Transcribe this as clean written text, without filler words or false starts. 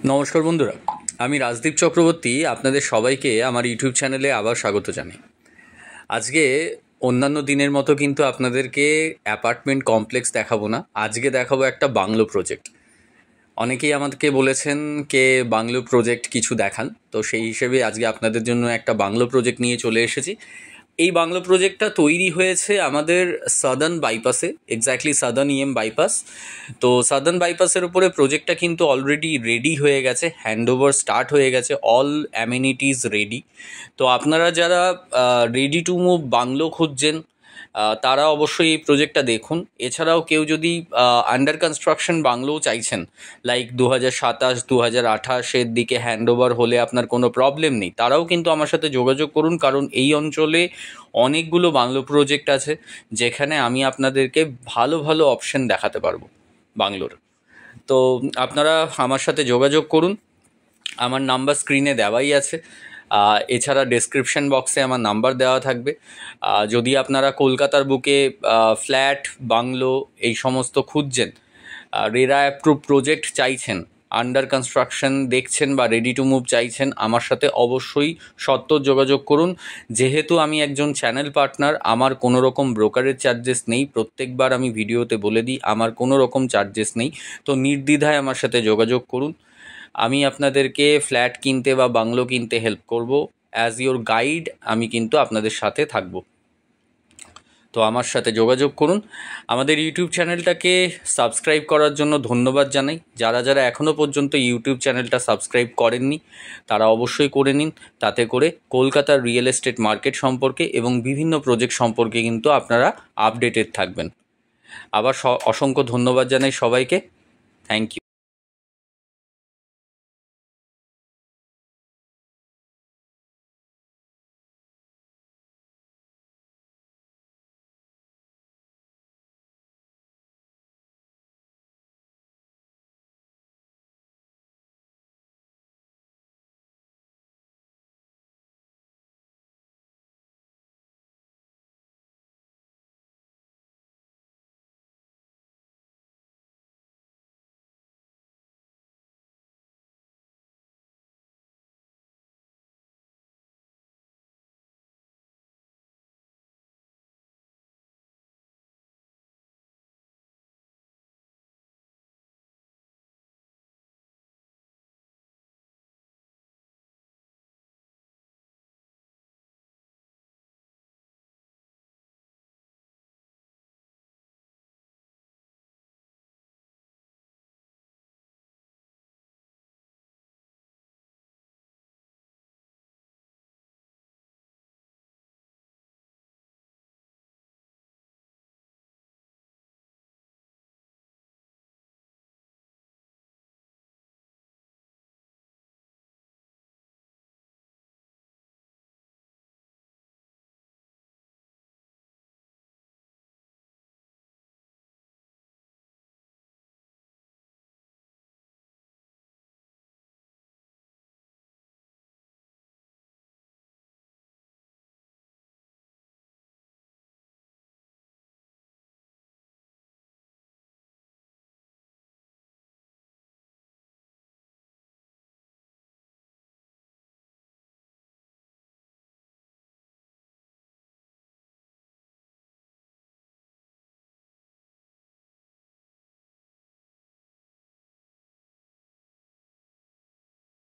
নমস্কার বন্ধুরা, আমি রাজদীপ চক্রবর্তী আপনাদের সবাইকে আমার ইউটিউব চ্যানেলে আবার স্বাগত জানাই। আজকে অন্যান্য দিনের মতো কিন্তু আপনাদেরকে অ্যাপার্টমেন্ট কমপ্লেক্স দেখাবো না, আজকে দেখাবো একটা বাংলো প্রজেক্ট। অনেকেই আমাদেরকে বলেছেন কে বাংলো প্রজেক্ট কিছু দেখান, তো সেই হিসেবে আজকে আপনাদের জন্য একটা বাংলো প্রজেক্ট নিয়ে চলে এসেছি। এই বাংলো প্রজেক্টটা তৈরি হয়েছে আমাদের সাদার্ন বাইপাসে, এক্স্যাক্টলি সাদার্ন বাইপাস। তো সাদার্ন বাইপাসের উপরে প্রজেক্টটা কিন্তু অলরেডি রেডি হয়ে গেছে, হ্যান্ডওভার স্টার্ট হয়ে গেছে, অল অ্যামিনিটিস রেডি। তো আপনারা যারা রেডি টু মুভ বাংলো খুঁজছেন তারা অবশ্যই এই প্রজেক্টটা দেখুন। এছাড়াও কেউ যদি আন্ডার কনস্ট্রাকশন বাংলোও চাইছেন, লাইক 2027 2028-এর দিকে হ্যান্ডওভার হলে আপনার কোনো প্রবলেম নেই, তারাও কিন্তু আমার সাথে যোগাযোগ করুন, কারণ এই অঞ্চলে অনেকগুলো বাংলো প্রজেক্ট আছে যেখানে আমি আপনাদেরকে ভালো ভালো অপশন দেখাতে পারবো বাংলোর। তো আপনারা আমার সাথে যোগাযোগ করুন, আমার নাম্বার স্ক্রিনে দেওয়াই আছে। এছাড়া ডেসক্রিপশন বক্সে আমার নাম্বার দেওয়া থাকবে। যদি আপনারা কলকাতার বুকে ফ্ল্যাট বাংলো এই সমস্ত খুঁজছেন, রেরা অ্যাপ্রুভ প্রজেক্ট চাইছেন, আন্ডার কনস্ট্রাকশন দেখছেন বা রেডি টু মুভ চাইছেন, আমার সাথে অবশ্যই সত্বর যোগাযোগ করুন। যেহেতু আমি একজন চ্যানেল পার্টনার, আমার কোনো রকম ব্রোকারের চার্জেস নেই, প্রত্যেকবার আমি ভিডিওতে বলে দিই আমার কোনো রকম চার্জেস নেই। তো নির্দ্বিধায় আমার সাথে যোগাযোগ করুন, আমি আপনাদেরকে ফ্ল্যাট কিনতে বা বাংলো কিনতে হেল্প করব। অ্যাজ ইওর গাইড আমি কিন্তু আপনাদের সাথে থাকব। তো আমার সাথে যোগাযোগ করুন। আমাদের ইউটিউব চ্যানেলটাকে সাবস্ক্রাইব করার জন্য ধন্যবাদ জানাই। যারা যারা এখনও পর্যন্ত ইউটিউব চ্যানেলটা সাবস্ক্রাইব করেননি তারা অবশ্যই করে নিন। তাতে করে কলকাতার রিয়েল এস্টেট মার্কেট সম্পর্কে এবং বিভিন্ন প্রজেক্ট সম্পর্কে কিন্তু আপনারা আপডেটেড থাকবেন। আবার অসংখ্য ধন্যবাদ জানাই সবাইকে। Thank you.